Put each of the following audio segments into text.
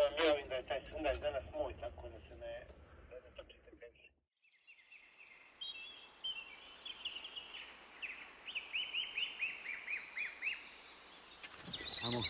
vam najavim da je taj sondaž danas moj, tako da se ne točite pensi. Amo.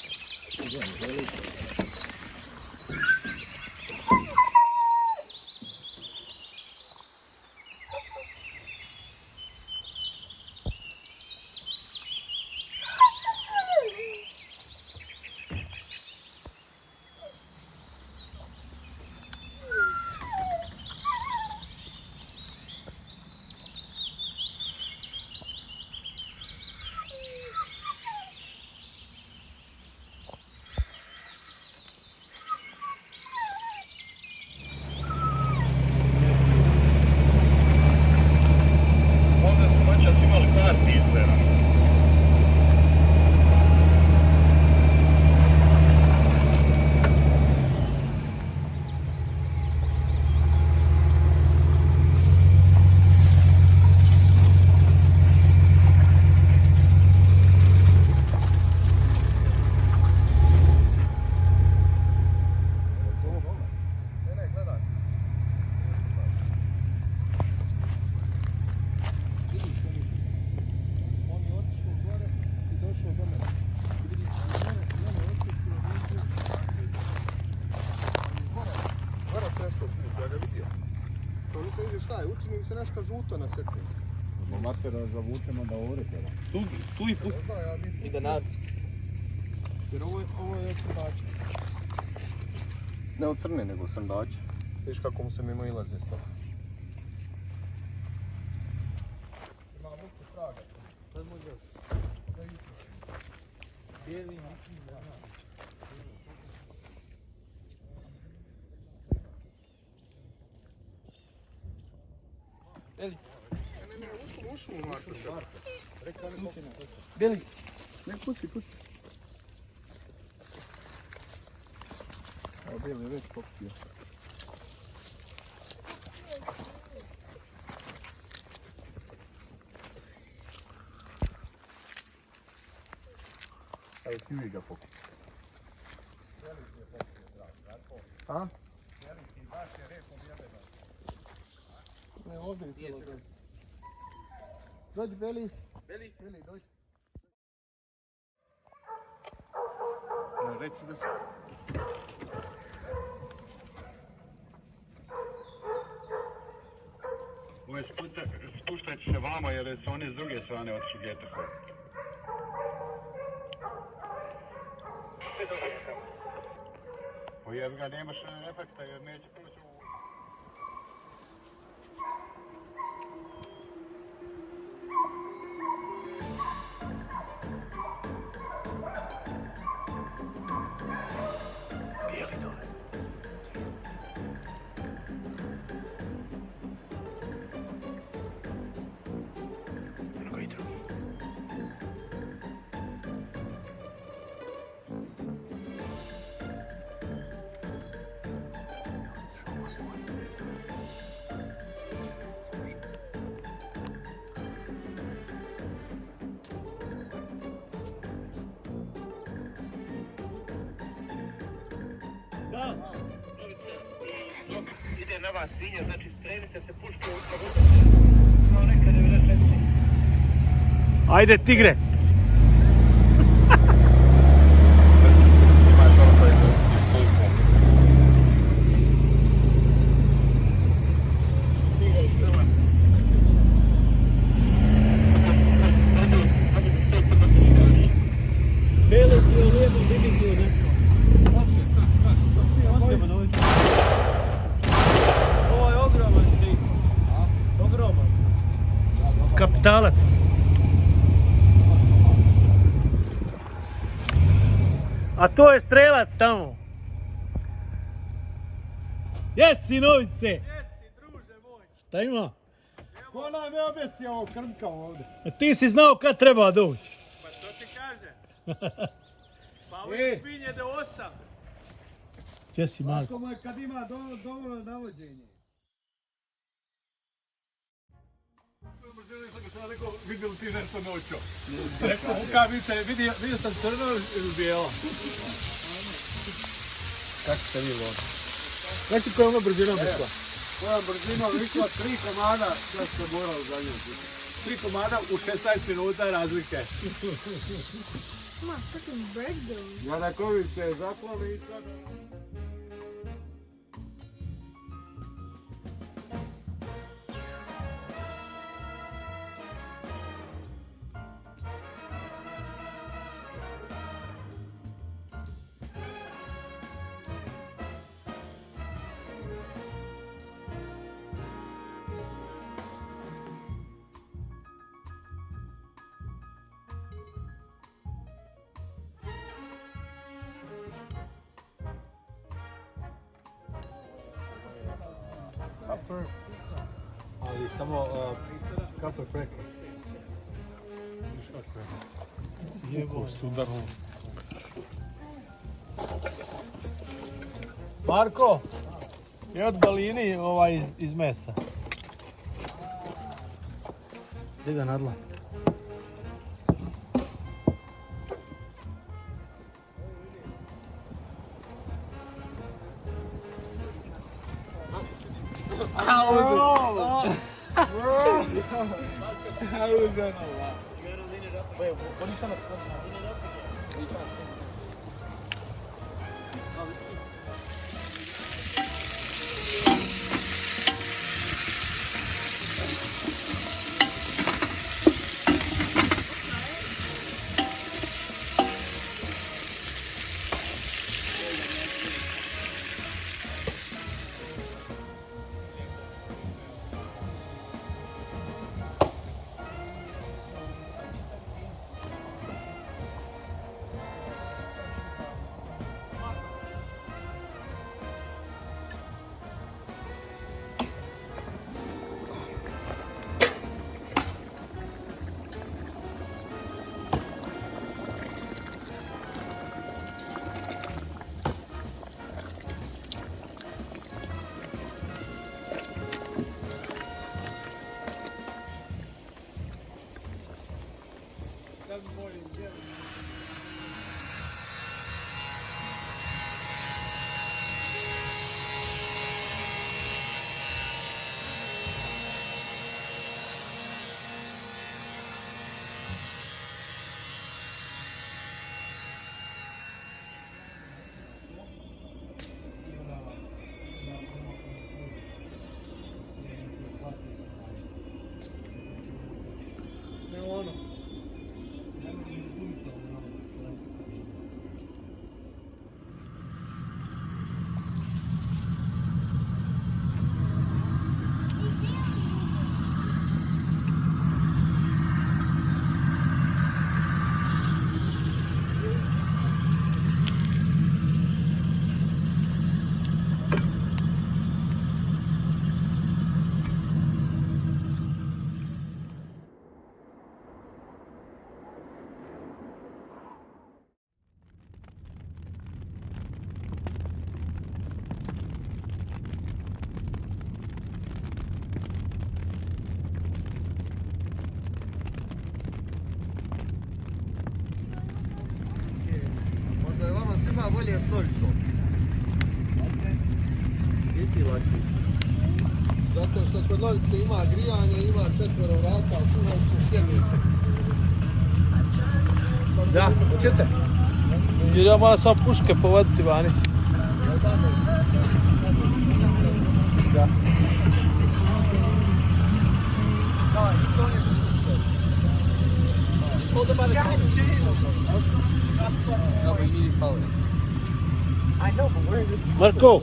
Šta je, učini mi se nešto žuto na sekundu. Matera zavučemo da orete. Tu i pusti. I da nađe. Jer ovo je od srndača. Ne od crne, nego od srndača. Viš kako mu se mimo ilaze s toga. Ima muku traga. Sad može da izgleda. Bijeli muki, da. Beli. Ne, ušlo mu Marko. Beli. Ne, pusti. Evo Beli je već pokupio. Evo Kiwi ga pokupio. A? Veliki baš je repom jebeno. Ne, ovdje je cijelo dođi. Dođi, Beli. Beli, dođi. Reci da su... Ove spuštat će se vama jer su one s druge strane otišli djeteho. Pa jer ga nemaš efekta jer neće proći u... Da, dok ide na vas svinja, znači strelice se puštaju kao neka 94. Ajde tigre. Belo ti je lijevo, vidi ti je desno. Ovo je ogroman stik. Ogroman. Kapitalac. A to je strelac tamo. Jesi, novice? Jesi, druže moj. Šta ima? Ko nam je objesio ovo krmkavo ovdje? A ti si znao kad treba doći. Pa to ti kaže. Pa ove svinje do 8. Jesi, Marko? Ako mu je kad ima dovoljno navođenje. Vidjeli ti nešto noćo? Rekao, Vuka, vidio sam crno ili bijelo? Kako ste vi lovili? Znači koja je ono brzinom išla? Koja brzinom išla 3 komada, da ste morali zanjeti. 3 komada u 16 minuta razlike. Come on, fucking bird doing. Janaković se zaklali i sada... Kaper. Ali samo kaper preko. Viš kako je. Jevost, udarno. Marko, je od balini iz mesa. Gdje ga nadla? Bolje s nolicom. Biti lakše. Zato što kod nolice ima grijanje, ima 4 vrata, a su novice sjednite. Da, hoćete? Jer ja moram samo puške povoditi vani. Da. Marko!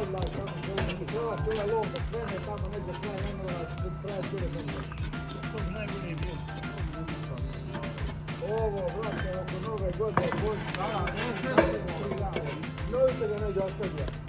odlaz tamo, to je lov da krene tamo negdje kraj Nemrova, kraj cijele zemlje. To bi najbolje bilo. Ovo, brate, oko nove godine, Božića, novite ga neđe ostavlja.